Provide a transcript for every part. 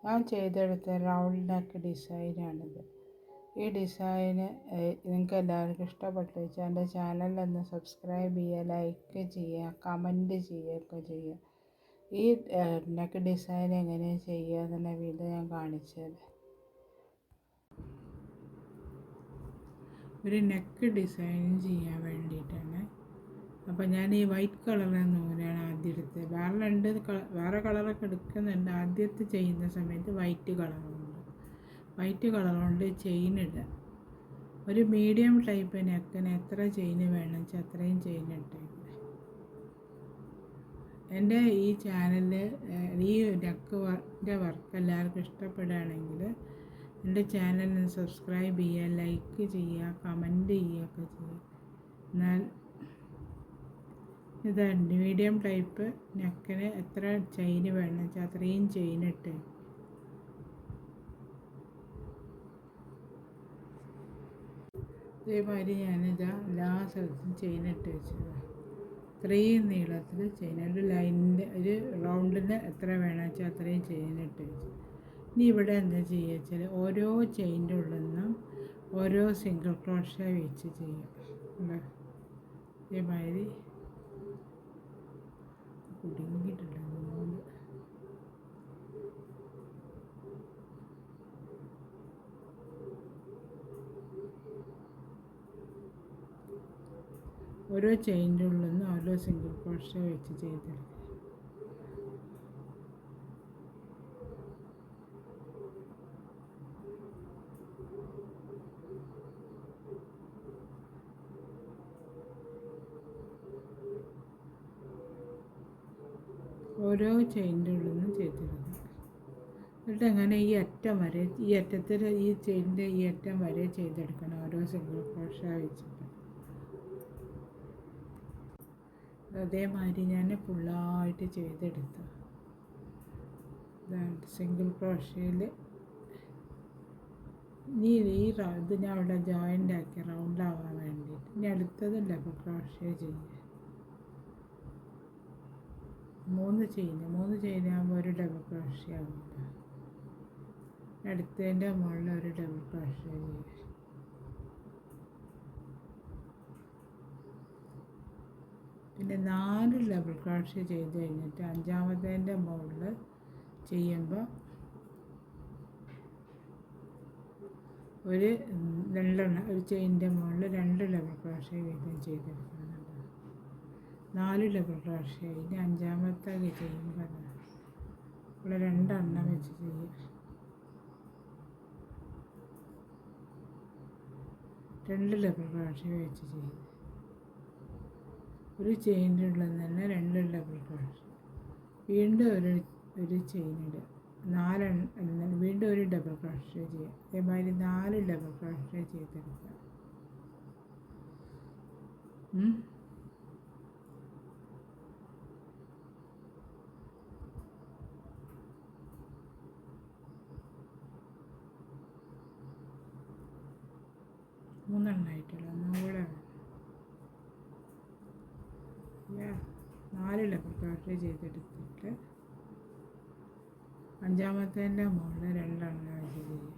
ഞാൻ ചെയ്തെടുത്ത round neck ഡിസൈനാണിത്. ഈ ഡിസൈന് നിങ്ങൾക്ക് എല്ലാവർക്കും ഇഷ്ടപ്പെട്ടു വെച്ചാൽ എൻ്റെ ചാനലൊന്ന് സബ്സ്ക്രൈബ് ചെയ്യുക, ലൈക്ക് ചെയ്യുക, കമൻറ്റ് ചെയ്യുകയൊക്കെ ചെയ്യുക. ഈ നെക്ക് ഡിസൈൻ എങ്ങനെയാണ് ചെയ്യുക എന്നുള്ള വീഡിയോ ഞാൻ കാണിച്ചത്. ഒരു നെക്ക് ഡിസൈൻ ചെയ്യാൻ വേണ്ടിയിട്ടാണ്. അപ്പോൾ ഞാൻ ഈ വൈറ്റ് കളറിലെ നൂലാണ് ആദ്യം എടുത്തത്. വേറെ കളറൊക്കെ എടുക്കുന്നുണ്ട്. ആദ്യത്തെ ചെയ്യുന്ന സമയത്ത് വൈറ്റ് കളർ കൊണ്ട് ചെയിൻ ഇടുക. ഒരു മീഡിയം ടൈപ്പ് നെക്കിന് എത്ര ചെയിൻ വേണം വെച്ചാൽ അത്രയും ചെയിൻ ഇട്ടേക്കുക. എൻ്റെ ഈ ചാനലിൽ ഈ നെക്കിൻ്റെ വർക്ക് എല്ലാവർക്കും ഇഷ്ടപ്പെടുകയാണെങ്കിൽ എൻ്റെ ചാനലിന് സബ്സ്ക്രൈബ് ചെയ്യുക, ലൈക്ക് ചെയ്യുക, കമൻറ്റ് ചെയ്യുകയൊക്കെ ചെയ്യുക. എന്നാൽ ഇത് മീഡിയം ടൈപ്പ് നെക്കിന് എത്ര ചെയിൻ വേണം വെച്ചാൽ അത്രയും ചെയിൻ ഇട്ട് ഇതേമാതിരി ഞാനിതാ എല്ലാ സ്ഥലത്തും ചെയിൻ ഇട്ട് വെച്ചത്. ഇത്രയും നീളത്തിൽ ചെയിൻ, ഒരു ലൈനിൻ്റെ ഒരു റൗണ്ടിന് എത്ര വേണം വെച്ചാൽ അത്രയും ചെയിൻ ഇട്ട് വെച്ചു. ഇനി ഇവിടെ എന്താ ചെയ്യുക വെച്ചാൽ ഓരോ ചെയിൻ്റെ ഉള്ളിൽ നിന്നും ഓരോ സിംഗിൾ ക്രോഷ്യ വെച്ച് ചെയ്യുക. ഇതേമാതിരി കുടുങ്ങിയിട്ടുണ്ട് നൂല്. ഓരോ ചെയിൻ്റെ ഉള്ളിൽ നിന്ന് ഓരോ സിംഗിൾ ക്രോഷ്യ വെച്ച് ചെയ്തെടുക്കുക. ഓരോ ചെയിൻ്റെ ഉള്ളിൽ നിന്ന് ചെയ്തെടുക്കുക. എന്നിട്ട് അങ്ങനെ ഈ അറ്റം വരെ, ഈ അറ്റത്തിൽ ഈ ചെയിൻ്റെ ഈ അറ്റം വരെ ചെയ്തെടുക്കണം ഓരോ സിംഗിൾ ക്രോഷ്യ വെച്ചിട്ട്. അതേമാതിരി ഞാൻ ഫുള്ളായിട്ട് ചെയ്തെടുത്തു. സിംഗിൾ ക്രോഷ്യയിൽ ഇനി ഇത് ഞാൻ അവിടെ ജോയിൻ്റ് ആക്കി റൗണ്ട് ആവാൻ വേണ്ടിയിട്ട്. ഇനി അടുത്തത് ഡബിൾ ക്രോഷ്യ ചെയ്യുക. 3 ചെയിൻ ആകുമ്പോൾ ഒരു ഡബിൾ ക്രോഷ്യ ആവില്ല. അടുത്തതിൻ്റെ മുകളിൽ ഒരു ഡബിൾ ക്രോഷ്യ ചെയ്യുക. പിന്നെ 4 ഡബിൾ ക്രോഷ്യ ചെയ്ത് കഴിഞ്ഞിട്ട് 5-ാമത്തേൻ്റെ മുകളിൽ ചെയ്യുമ്പോൾ ഒരു ചെയിൻ്റെ മുകളിൽ 2 ഡബിൾ ക്രോഷ്യ വീതം ചെയ്തെടുക്കുന്നുണ്ട്. 4 ഡബിൾ ക്രോഷ്യ. ഇനി 5-ാമത്തെ ചെയ്യുമ്പോൾ ഇവിടെ 2 വെച്ച് ചെയ്യുക. 2 ഡബിൾ ക്രോഷ്യ വെച്ച് ചെയ്യുക. ഒരു ചെയിൻ്റെ ഉള്ളിൽ തന്നെ 2 ഡബിൾ ക്രോഷ്യ. വീണ്ടും ഒരു ചെയിൻ ഇടുക. 4 വീണ്ടും ഒരു ഡബിൾ ക്രോഷ്യ ചെയ്യുക. അതേമാതിരി 4 ഡബിൾ ക്രോഷ്യ ചെയ്തെടുക്കുക. മൂന്നെണ്ണമായിട്ടുള്ള ഒന്നും കൂടെ 4 ഡബിൾ ക്രോഷ്യ ചെയ്തെടുത്തിട്ട് 5-ാമത്തേൻ്റെ മുകളിൽ 2 വെച്ച് ചെയ്യുക.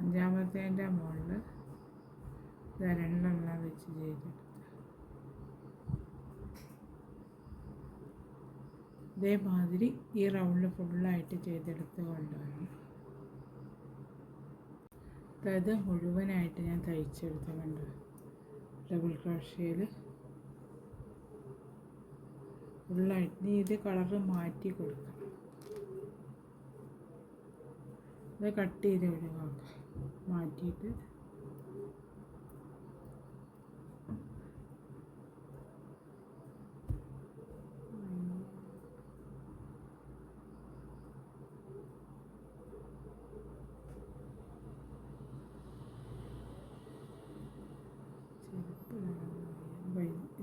5-ാമത്തേൻ്റെ മുകളിൽ 2 വെച്ച് ചെയ്തെടുക്കുക. ഇതേമാതിരി ഈ റൗണ്ടിൽ ഫുള്ളായിട്ട് ചെയ്തെടുത്ത് കൊണ്ടുവരണം. അത് മുഴുവനായിട്ട് ഞാൻ തയ്ച്ചെടുത്തുകൊണ്ട് ഡബിൾ ക്രോഷ്യയിൽ ഫുള്ളായിട്ട്. ഇനി ഇത് കളറ് മാറ്റി കൊടുക്കണം. ഇത് കട്ട് ചെയ്ത് ഒഴിവാക്കാം. മാറ്റിയിട്ട്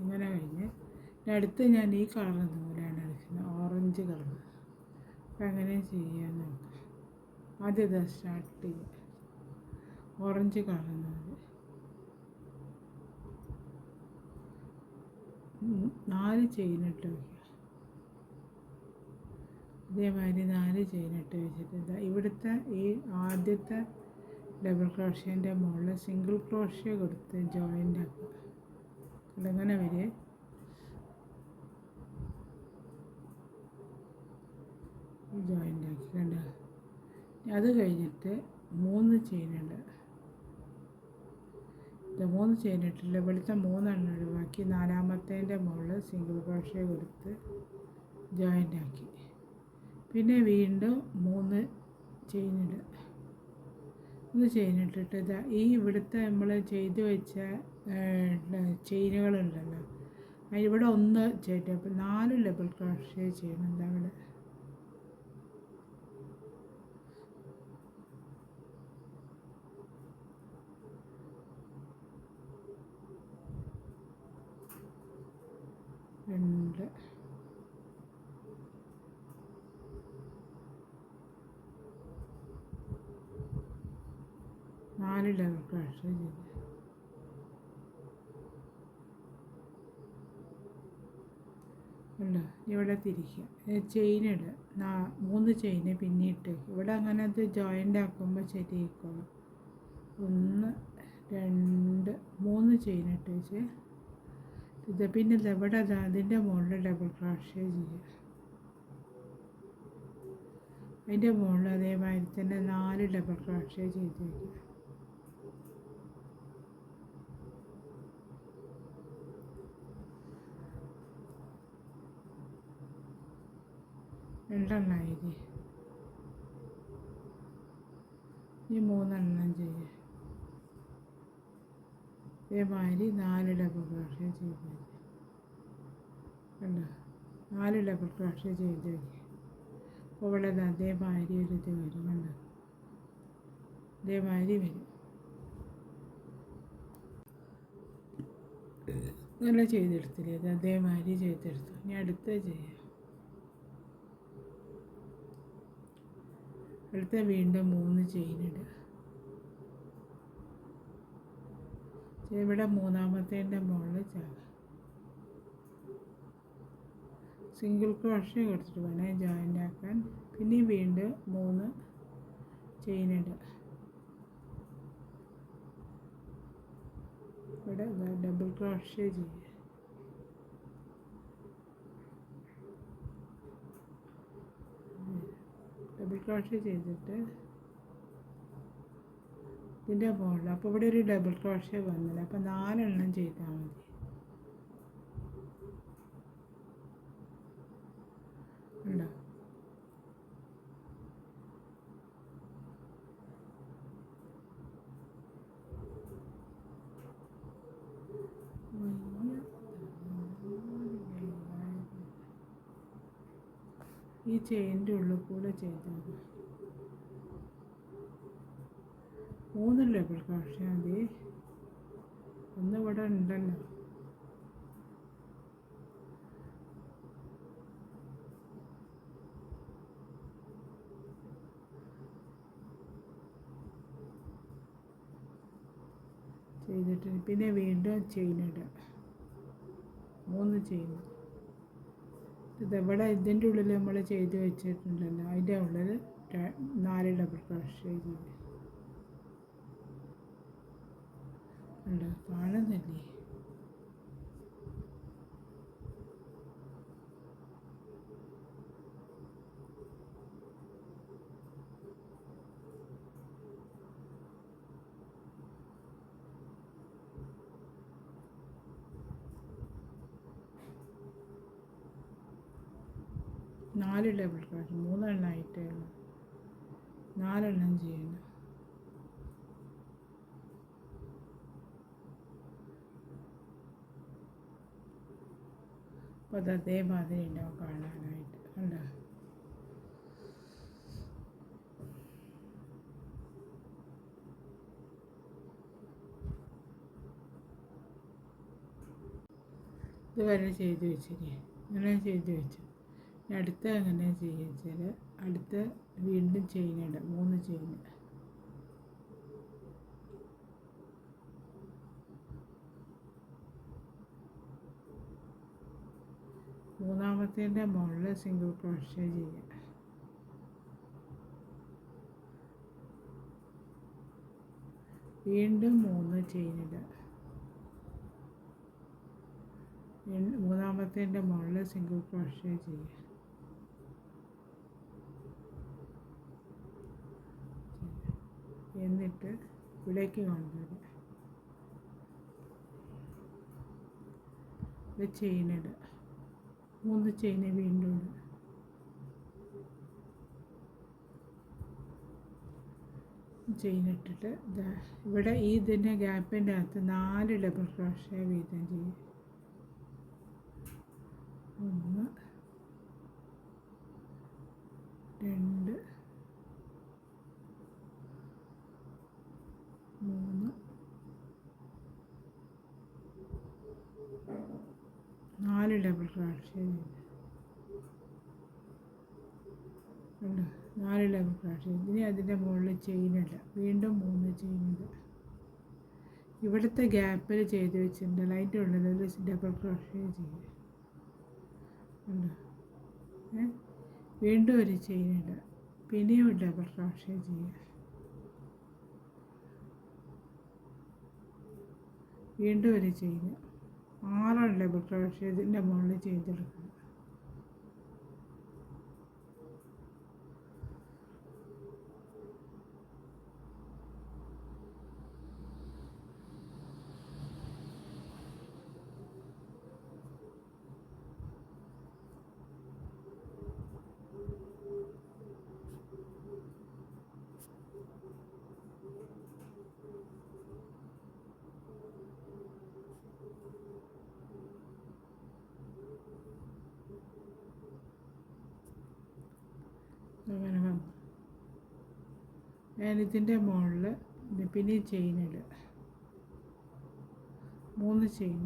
ഇങ്ങനെ കഴിഞ്ഞ് അടുത്ത് ഞാൻ ഈ കളർ നൂലാണ് എടുക്കുന്നത്, ഓറഞ്ച് കളർ. അപ്പം അങ്ങനെ ചെയ്യാൻ നോക്കാം. ആദ്യം ഇതാ സ്റ്റാർട്ട് ചെയ്യുക. ഓറഞ്ച് കളർ നൂല് 4 ചെയിൻ ഇട്ട് വയ്ക്കുക. ഇതേമാതിരി 4 ചെയിൻ ഇട്ട് വെച്ചിട്ട് ഇവിടുത്തെ ഈ ആദ്യത്തെ ഡബിൾ ക്രോഷ്യേൻ്റെ മുകളിൽ സിംഗിൾ ക്രോഷ്യ കൊടുത്ത് ജോയിൻ്റ് ആക്കുക. അങ്ങനെ വരെ ജോയിൻ്റ് ആക്കി കണ്ട. അത് കഴിഞ്ഞിട്ട് 3 ചെയിനുണ്ട്. 3 ചെയിൻ ഇട്ടില്ല, ഇവിടുത്തെ 3 ഒഴിവാക്കി 4-മത്തേൻ്റെ മുകളിൽ സിംഗിൾ ക്രോഷ്യ കൊടുത്ത് ജോയിൻ്റ് ആക്കി. പിന്നെ വീണ്ടും 3 ചെയിനിടുക. 3 ചെയിൻ ഇട്ടിട്ട് ഈ ഇവിടുത്തെ നമ്മൾ ചെയ്ത് വെച്ച ചെയിനുകളുണ്ടല്ലോ, ഇവിടെ 1 ചെയ്തിട്ട് അപ്പോൾ 4 ഡബിൾ ക്രോഷ്യ ചെയ്യണം. അവിടെ രണ്ട് 4 ഡബിൾ ക്രോഷ്യ ചെയ്ത് ഉണ്ടോ. ഇവിടെ തിരിക്കുക, ചെയിൻ ഇടുക. 3 ചെയിന് പിന്നെ ഇട്ട് ഇവിടെ അങ്ങനെ അത് ജോയിൻ്റ് ആക്കുമ്പോൾ ശരിയായിക്കോളും. 1 2 3 ചെയിൻ ഇട്ട് വെച്ച് പിന്നെ ഇവിടെ അതിൻ്റെ മുകളിൽ ഡബിൾ ക്രോഷ്യ ചെയ്യുക. അതിൻ്റെ മുകളിൽ അതേമാതിരി തന്നെ 4 ഡബിൾ ക്രോഷ്യ ചെയ്ത് വയ്ക്കുക. രണ്ടെണ്ണമായില്ലേ, ഈ 3 ചെയ്യുക. അതേമാതിരി 4 ഡബിൾ ക്രോഷ്യ ചെയ്ത് കണ്ടോ. 4 ഡബിൾ ക്രോഷ്യ ചെയ്ത് വയ്ക്കുക. അപ്പോൾ ഇവിടെ അതേമാതിരി ഒരു ഇത് വരും കണ്ടോ, അതേമാതിരി വരും. നല്ല ചെയ്തെടുത്തില്ലേ, അത് അതേമാതിരി ചെയ്തെടുത്തു. ഇനി അടുത്ത ചെയ്യാം. അടുത്ത വീണ്ടും 3 ചെയിൻ ഇടുക. ഇവിടെ 3-മത്തേൻ്റെ മുകളിൽ ചാക സിംഗിൾ ക്രോഷ്യ കൊടുത്തിട്ട് വേണേൽ ജോയിൻ്റ് ആക്കാൻ. പിന്നെ വീണ്ടും 3 ചെയിൻ ഇടുക. ഇവിടെ ഡബിൾ ക്രോഷ്യ ചെയ്യുക. ഡബിൾ ക്രോഷ്യ ചെയ്തിട്ട് ഇതിൻ്റെ മുകളിൽ, അപ്പോൾ ഇവിടെ ഒരു ഡബിൾ ക്രോഷ്യ വന്നില്ല, അപ്പോൾ 4 ചെയ്താൽ മതി. ഉണ്ടോ. ഈ ചെയിൻ്റെ ഉള്ളിൽ കൂടെ ചെയ്താൽ 3 ഡബിൾ ക്രോഷ്യ മതി. 1 ഇവിടെ ഉണ്ടല്ലോ. ചെയ്തിട്ട് പിന്നെ വീണ്ടും ചെയിൻ ഇടുക. 3 ചെയിൻ. ഇതെവിടെ ഇതിൻ്റെ ഉള്ളിൽ നമ്മൾ ചെയ്ത് വെച്ചിട്ടുണ്ടല്ലോ, അതിൻ്റെ ഉള്ളിൽ 4 ഡബിൾ ക്രോഷ്യ ചെയ്ത് ഉണ്ട്. കാണുന്നില്ലേ. നാല് ഡബിൾ ക്രോഷ്യ, 3 ആയിട്ടേ ഉള്ളൂ. 4 ചെയ്യണം. അപ്പോൾ അത് അതേമാതിരി ഉണ്ടാവും കാണാനായിട്ട്. കണ്ടോ. ഇതുവരെ ചെയ്ത് വെച്ചില്ലേ, ഇങ്ങനെ ചെയ്ത് വെച്ചു. അടുത്ത എങ്ങനെ ചെയ്യുക വെച്ചാൽ അടുത്ത വീണ്ടും ചെയിൻ ഇടാം. 3 ചെയിൻ. മൂന്നാമത്തേൻ്റെ മുകളിൽ സിംഗിൾ ക്രോഷ്യ ചെയ്യുക. വീണ്ടും 3 ചെയിൻ ഇടുക. മൂന്നാമത്തേൻ്റെ മുകളിൽ സിംഗിൾ ക്രോഷ്യ ചെയ്യുക. എന്നിട്ട് ഇവിടേക്ക് കൊണ്ടുവരിക. ഇത് ചെയിൻ ഇടുക. 3 ചെയിൻ വീണ്ടും ഇടുക. ചെയിൻ ഇട്ടിട്ട് ഇവിടെ ഈ ഇതിൻ്റെ ഗ്യാപ്പിൻ്റെ അകത്ത് 4 ഡബിൾ ക്രോഷ്യ വീതം ചെയ്യും. 1 2 3 4 ഡബിൾ ക്രോഷ്യ ചെയ്യും. 4 ഡബിൾ ക്രോഷ്യ. ഇനി അതിൻ്റെ മുകളിൽ ചെയിൻ ഇടുക. വീണ്ടും 3 ചെയിൻ ഇടുക. ഇവിടുത്തെ ഗ്യാപ്പിൽ ചെയ്ത് വെച്ചിട്ടുണ്ടല്ലോ അതിൻ്റെ ഉള്ളിൽ ഒരു ഡബിൾ ക്രോഷ്യ ചെയ്യുക. വീണ്ടും ഒരു ചെയിൻ ഇടുക. പിന്നെയും ഒരു ഡബിൾ ക്രോഷ്യ ചെയ്യുക. വീണ്ടും ഒരു ചെയിൻ. 6 ഡബിൾ ക്രോഷ്യ ഇതിൻ്റെ മുകളിൽ ചെയ്തെടുക്കുക. അങ്ങനെ വന്നു. ഞാനിതിൻ്റെ മുകളിൽ പിന്നെയും ചെയിൻ ഇടുക. 3 ചെയിൻ.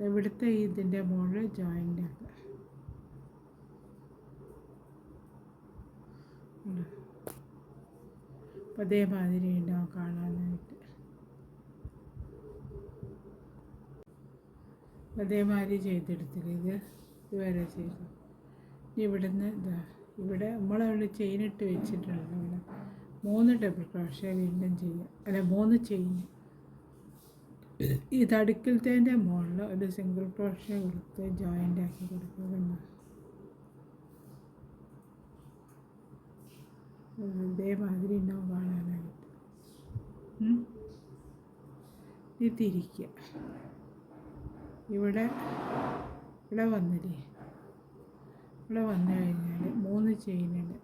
ഇവിടുത്തെ ഇതിൻ്റെ മുകളിൽ ജോയിൻ്റ് ആക്കുക. അപ്പം അതേമാതിരി ഉണ്ടാവും കാണാനായിട്ട്. അതേമാതിരി ചെയ്തെടുത്തില്ല. ഇതുവരെ ചെയ്തു. ഇവിടുന്ന് ഇവിടെ നമ്മളവിടെ ചെയിൻ ഇട്ട് വെച്ചിട്ടുണ്ടല്ലോ. ഇവിടെ 3 ഡബിൾ ക്രോഷ്യ വീണ്ടും ചെയ്യുക. അല്ല 3 ചെയിൻ. ഈ തടുക്കലത്തേൻ്റെ മുകളിൽ ഒരു സിംഗിൾ ക്രോഷ്യ കൊടുത്ത് ജോയിൻ്റ് ആക്കി കൊടുക്കുക. ഇതേമാതിരി ഉണ്ടാവും കാണാനായിട്ട്. ഇത് തിരിക്കുക. ഇവിടെ വന്നില്ലേ, ഇവിടെ വന്നു കഴിഞ്ഞാൽ 3 ചെയിനുണ്ട്.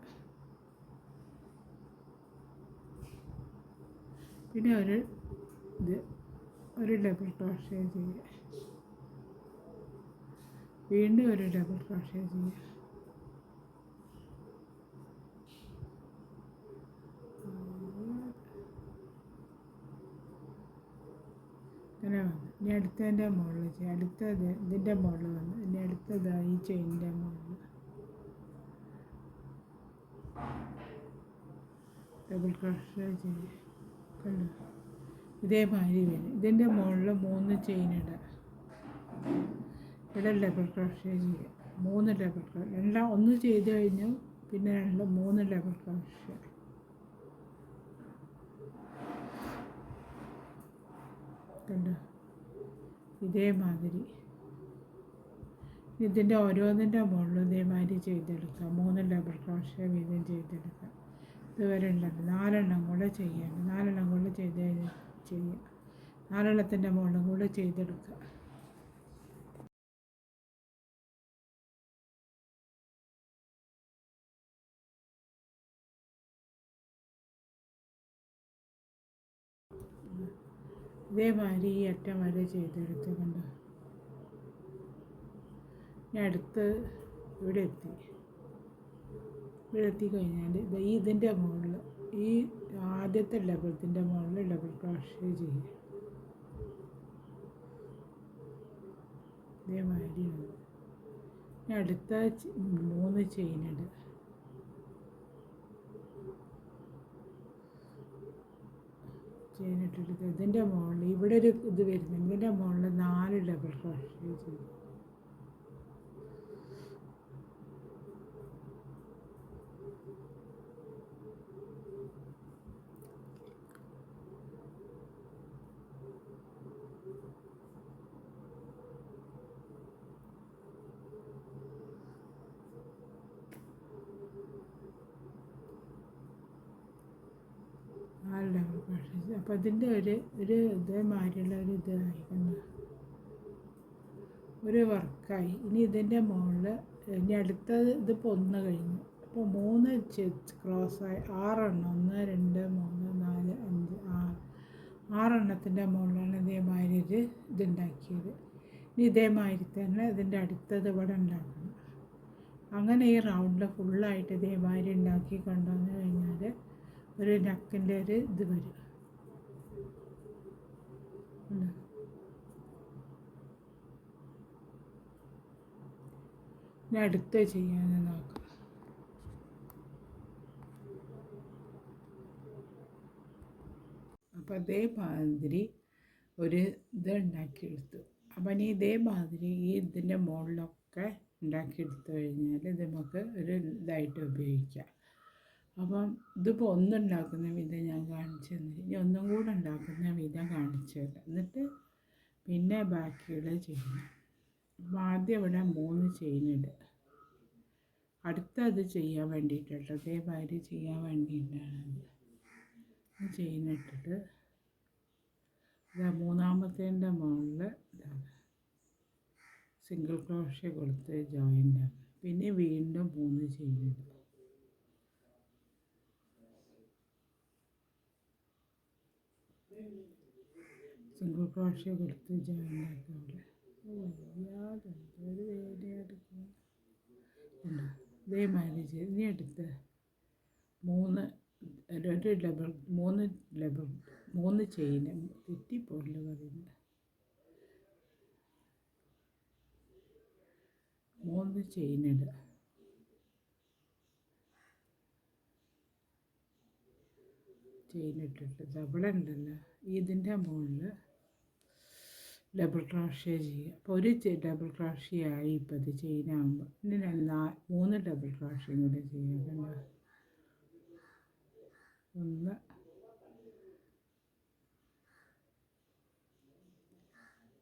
പിന്നെ ഒരു ഡബിൾ ക്രോഷ്യ ചെയ്യുക. വീണ്ടും ഒരു ഡബിൾ ക്രോഷ്യ ചെയ്യുക. അങ്ങനെ വന്നു. ഇനി അടുത്തതിൻ്റെ മുകളിൽ ചെയ്യുക. അടുത്തത് ഇതിൻ്റെ മുകളിൽ വന്നു. ഇനി അടുത്തത് ഈ ചെയിനിൻ്റെ മുകളിൽ ഡബിൾ ക്രോഷ്യ ചെയ്യുക. കണ്ടു? ഇതേമാതിരി വരും. ഇതിൻ്റെ മുകളിൽ 3 ചെയിൻ ഇടുക. ഇവിടെ ഡബിൾ ക്രോഷ്യ ചെയ്യുക. 3 ഡബിൾ ക്രോഷ്യ. എല്ലാം ഒന്ന് ചെയ്ത് കഴിഞ്ഞു. പിന്നെ 3 ഡബിൾ ക്രോഷ്യ. കണ്ടോ? ഇതേമാതിരി ഇതിൻ്റെ ഓരോന്നിൻ്റെ മുകളിലും ഇതേമാതിരി ചെയ്തെടുക്കുക. 3 ഡബിൾ ക്രോഷ്യ വീതം ചെയ്തെടുക്കുക. ഇതുവരെ ഉണ്ടല്ലോ. 4 കൂടെ ചെയ്യാൻ. 4 കൂടെ ചെയ്യുക. 4 മുകളിലും കൂടെ ചെയ്തെടുക്കുക. ഇതേമാതിരി ഈ അറ്റം വരെ ചെയ്തെടുത്ത്. കണ്ടോ? ഞാൻ അടുത്ത് ഇവിടെ എത്തിക്കഴിഞ്ഞാൽ ഇതിൻ്റെ മുകളിൽ ഈ ആദ്യത്തെ ഡബിളത്തിൻ്റെ മുകളിൽ ഡബിൾ ക്രോഷ്യ ചെയ്യുക. ഇതേമാതിരി വന്നു. ഞാൻ അടുത്ത 3 ചെയിൻ ഇടുക. ചെയിൻ ഇട്ടിട്ട് ഇതിൻ്റെ മുകളിൽ ഇവിടെ ഒരു ഇത് വരുന്നുണ്ട്, ഇതിൻ്റെ മുകളിൽ 4 ഡബിൾ ക്രോഷേ ചെയ്തു. അപ്പോൾ ഇതിൻ്റെ ഒരു ഇതേമാതിരിയുള്ള ഒരു ഇതായിരിക്കുന്നു, ഒരു വർക്കായി. ഇനി ഇതിൻ്റെ മുകളിൽ ഇനി അടുത്തത് ഇതിപ്പോൾ 1 കഴിഞ്ഞു. അപ്പോൾ 3 ക്രോസായി 6 എണ്ണം, 1 2 3 4 5 6 എണ്ണത്തിൻ്റെ മുകളിലാണ് ഇതേമാതിരി ഒരു ഇതുണ്ടാക്കിയത്. ഇനി ഇതേമാതിരി തന്നെ ഇതിൻ്റെ അടുത്തത് ഇവിടെ ഉണ്ടാക്കണം. അങ്ങനെ ഈ റൗണ്ടിൽ ഫുള്ളായിട്ട് ഇതേമാതിരി ഉണ്ടാക്കി കൊണ്ടുവന്ന് കഴിഞ്ഞാൽ ഒരു നക്കിൻ്റെ ഒരു ഇത് വരും. ഇനി അടുത്ത് ചെയ്യാൻ നോക്കാം. അപ്പോൾ അതേമാതിരി ഒരു ഇത് ഉണ്ടാക്കിയെടുത്തു. അപ്പം ഇനി ഇതേമാതിരി ഈ ഇതിൻ്റെ മുകളിലൊക്കെ ഉണ്ടാക്കിയെടുത്തു കഴിഞ്ഞാൽ ഇത് നമുക്ക് ഒരു ഇതായിട്ട് ഉപയോഗിക്കാം. അപ്പം ഇതിപ്പോൾ ഒന്നുണ്ടാക്കുന്ന വിധം ഞാൻ കാണിച്ചു തന്നു. ഇനി ഒന്നും കൂടെ ഉണ്ടാക്കുന്ന വിധം കാണിച്ചു തരാം, എന്നിട്ട് പിന്നെ ബാക്കിയുള്ള ചെയ്യണം. അപ്പം ആദ്യം ഇവിടെ 3 ചെയിനിടുക. അടുത്തത് ചെയ്യാൻ വേണ്ടിയിട്ടുണ്ട്, അതേമാതിരി ചെയ്യാൻ വേണ്ടിയിട്ടാണ് ചെയിനിട്ടിട്ട് മൂന്നാമത്തേൻ്റെ മുകളിൽ ഇതാണ് സിംഗിൾ ക്രോഷ്യ കൊടുത്ത് ജോയിൻ്റ് ആക്കുക. പിന്നെ വീണ്ടും 3 ചെയിനിടുക. സിംഗിൾ ക്രോഷ്യ കൊടുത്ത് ജോയിൻ്റ് ആക്കുക. ഇതേമാതിരി ചെയ്ത് ഇനി അടുത്ത് 3 ചെയിന് തെറ്റിപ്പോല് പറയുന്നത് 3 ചെയിനിടുക. ചെയിനിട്ടിട്ട് ഇവിടെ ഉണ്ടല്ലോ ഇതിൻ്റെ മുകളിൽ ഡബിൾ ക്രോഷ്യ ചെയ്യുക. അപ്പോൾ ഒരു ഡബിൾ ക്രോഷ്യ ആയി. ഇപ്പോൾ ഇത് ചെയിനാകുമ്പോൾ ഇനി 3 ഡബിൾ ക്രോഷ്യയും കൂടെ ചെയ്യുക. 1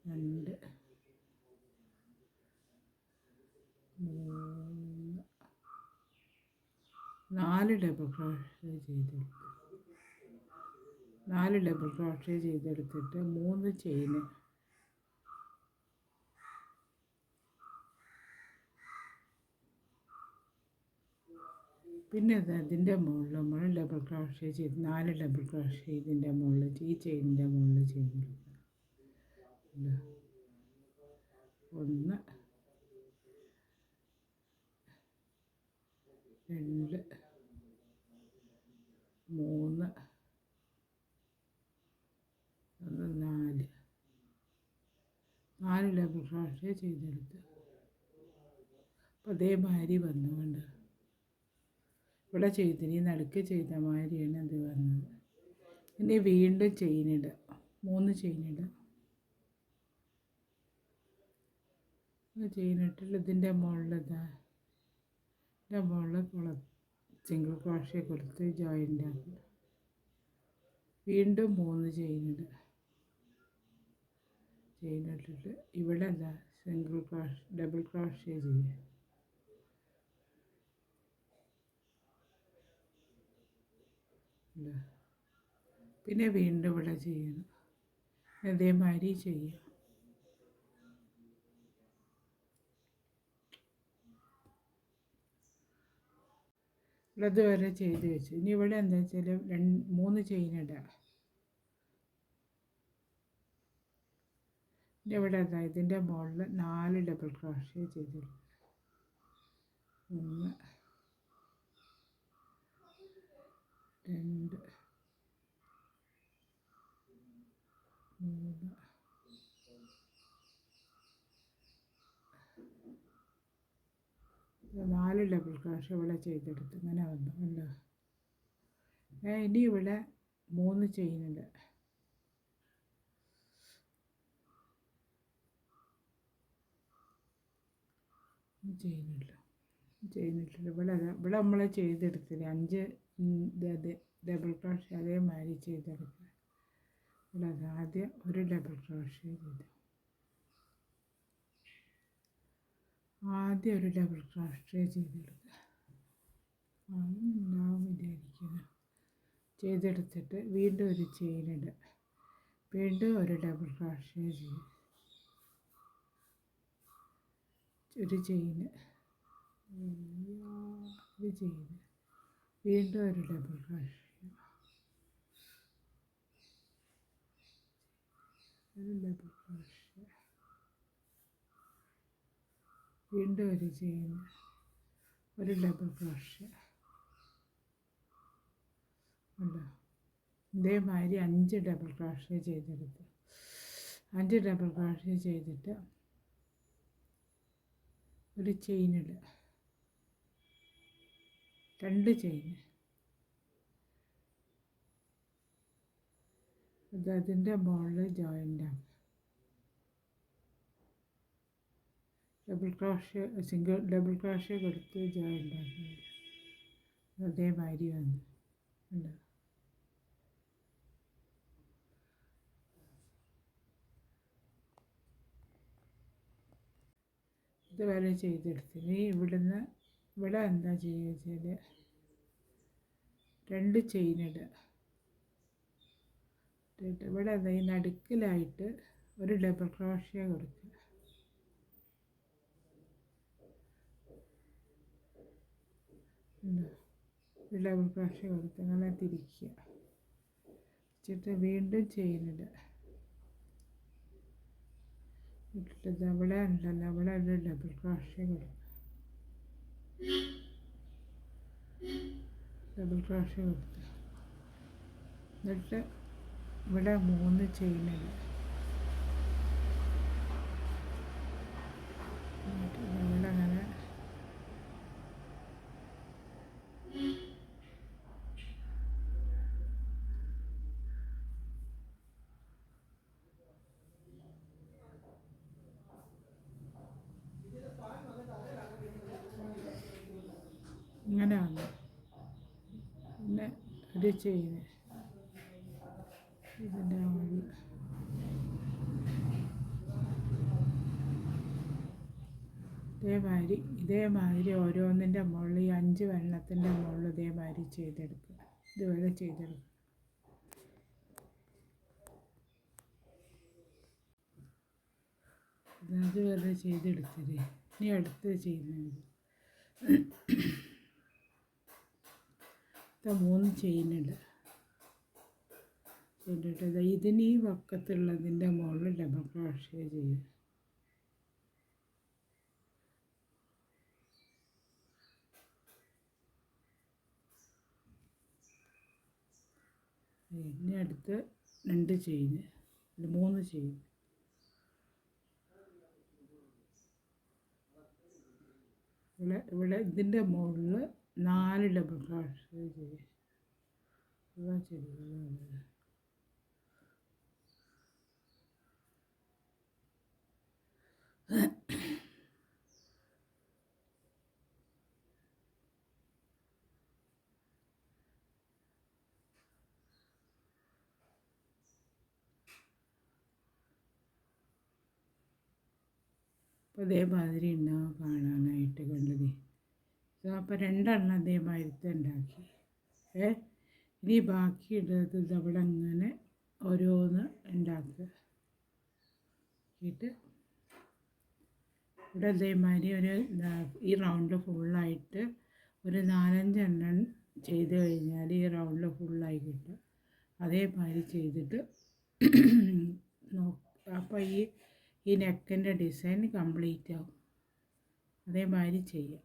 2 3 4 ഡബിൾ ക്രോഷ്യ ചെയ്തെടുത്ത് 4 ഡബിൾ ക്രോഷ്യ ചെയ്തെടുത്തിട്ട് 3 ചെയിന് പിന്നെ അതിൻ്റെ മുകളിൽ നമ്മൾ ഡബിൾ ക്രോഷ്യ ചെയ്ത് 4 ഡബിൾ ക്രോഷ്യ ഇതിൻ്റെ മുകളിൽ ഈ ചെയിനിൻ്റെ മുകളിൽ ചെയ്ത് കൊടുക്കുക. 1 2 3 4 ഡബിൾ ക്രോഷ്യ ചെയ്തെടുത്ത്. അപ്പോൾ അതേമാതിരി വന്നുകൊണ്ട് ഇവിടെ ചെയ്തിന് നടുക്ക് ചെയ്ത മാതിരിയാണ് അത് വന്നത്. ഇനി വീണ്ടും ചെയിനിടുക. 3 ചെയിനിടുക. ചെയിനിട്ടിട്ട് ഇതിൻ്റെ മുകളിൽ ഇതിൻ്റെ മുകളിൽ സിംഗിൾ ക്രോഷ്യ കൊടുത്ത് ജോയിൻ്റ് ആക്കുക. വീണ്ടും 3 ചെയിനിടുക. ചെയിനിട്ടിട്ട് ഇവിടെ സിംഗിൾ ക്രോഷ്യ ഡബിൾ ക്രോഷ്യ ചെയ്യുക. പിന്നെ വീണ്ടും ഇവിടെ ചെയ്യണം. അതേമാതിരി ചെയ്യാം. ഇതുവരെ ചെയ്ത് വെച്ചു. ഇനി ഇവിടെ എന്താ വെച്ചാൽ 3 ചെയിനിടുക. ഇനി ഇവിടെ ഇതിൻ്റെ മുകളിൽ 4 ഡബിൾ ക്രോഷ്യ ചെയ്തിടുക. 1 2 3 4 ഡബിൾ ക്രോഷ്യ ഇവിടെ ചെയ്തെടുത്ത് ഇങ്ങനെ വന്നു. ഇനി ഇവിടെ 3 ചെയിനിടുക. ചെയ്യുന്നില്ല ചെയ്യുന്നില്ല. ഇവിടെ നമ്മൾ ചെയ്തെടുത്തില്ല 5 ഡബിൾ ക്രോഷ്യ അതേമാതിരി ചെയ്തെടുക്കുക. ഇവിടെ ആദ്യം ഒരു ഡബിൾ ക്രോഷ്യ ചെയ്തു, ആദ്യം ഒരു ഡബിൾ ക്രോഷ്യ ചെയ്തെടുക്കുക. ഉണ്ടാവും വിചാരിക്കുന്നു. ചെയ്തെടുത്തിട്ട് വീണ്ടും ഒരു ചെയിൻ ഇടുക, വീണ്ടും ഒരു ഡബിൾ ക്രോഷ്യ ചെയ്യുക, ഒരു ചെയിന്, ഒരു ചെയിന്, വീണ്ടും ഒരു ഡബിൾ ക്രോഷ്യ, ഒരു ഡബിൾ ക്രോഷ്യ, വീണ്ടും ഒരു ചെയിന്, ഒരു ഡബിൾ ക്രോഷ്യ. ഉണ്ടോ? ഇതേമാതിരി 5 ഡബിൾ ക്രോഷ്യ ചെയ്തെടുത്ത് 5 ഡബിൾ ക്രോഷ്യ ചെയ്തിട്ട് ഒരു ചെയിനിടുക, 2 ചെയിന്, അതിൻ്റെ മുകളിൽ ജോയിൻ്റ് ആക്കുക. ഡബിൾ ക്രോഷ്യ ഡബിൾ ക്രോഷ്യ കൊടുത്ത് ജോയിൻ്റ് ആക്കുക. അതേമാതിരി വന്നു. ഉണ്ടോ? ഇതുവരെ ചെയ്തെടുത്ത് ഇനി ഇവിടെ എന്താ ചെയ്യുക വെച്ചാൽ 2 ചെയിനിടുക. ഇവിടെ എന്താ ഈ നടുക്കിലായിട്ട് ഒരു ഡബിൾ ക്രോഷ്യ കൊടുക്കുക. ഒരു ഡബിൾ ക്രോഷ്യ കൊടുത്ത് അങ്ങനെ തിരിക്കുക. വെച്ചിട്ട് വീണ്ടും ചെയിനിടുക. ഇട്ടിട്ട് അവിടെ ഉണ്ടല്ലോ, അവിടെ ഒരു ഡബിൾ ക്രോഷ്യ കൊടുക്കുക. ഡബിൾ ക്രോഷ്യ കൊടുത്ത് എന്നിട്ട് ഇവിടെ 3 ചെയിനിടുക. ഇവിടെ അങ്ങനെ ഇങ്ങനെ വന്നു. പിന്നെ ഒരു ചെയിന് ഇതിൻ്റെ മുകളിൽ ഇതേമാതിരി ഓരോന്നിൻ്റെ മുകളിൽ ഈ 5 വെള്ളത്തിൻ്റെ മുകളിൽ ഇതേമാതിരി ചെയ്തെടുക്കുക. ഇതുവരെ ചെയ്തെടുക്കുക. അതുവരെ ചെയ്തെടുത്തത് ഇനി അടുത്ത് ചെയ്യുന്നത് 3 ചെയിനുണ്ട്. ചെയ്തിട്ട് ഇതിന് ഈ വക്കത്തുള്ളതിൻ്റെ മുകളിൽ ഡബിൾ ക്രോഷ്യ ചെയ്യുക. ഇനി അടുത്ത് 2 ചെയിന്, 3 ചെയിൻ. ഇവിടെ ഇതിൻ്റെ മുകളിൽ 4 ഡബിൾ ക്രോഷ്യ ചെയ്യുക. അപ്പോൾ അതേമാതിരി ഉണ്ടാവും കാണാനായിട്ട് കണ്ടത്. അപ്പോൾ 2 അതേമാതിരത്തെ ഉണ്ടാക്കി. ഇനി ബാക്കി ഇടുന്നത് അവിടെ അങ്ങനെ ഓരോന്ന് ഉണ്ടാക്കുക. എന്നിട്ട് ഇവിടെ അതേമാതിരി ഈ റൗണ്ട് ഫുള്ളായിട്ട് ഒരു 4-5 എണ്ണം ചെയ്ത് കഴിഞ്ഞാൽ ഈ റൗണ്ട് ഫുള്ളായി കിട്ടും. അതേമാതിരി ചെയ്തിട്ട് അപ്പോൾ ഈ നെക്കിൻ്റെ ഡിസൈൻ കംപ്ലീറ്റ് ആവും. അതേമാതിരി ചെയ്യാം.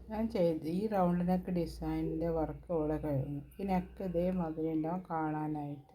ഞാൻ ചെയ്ത് ഈ റൗണ്ട് നെക്ക് ഡിസൈനിൻ്റെ വർക്ക് ഇവിടെ കഴിഞ്ഞു. ഈ നെക്ക് ഇതേമാതിരി ഉണ്ടാവും കാണാനായിട്ട്.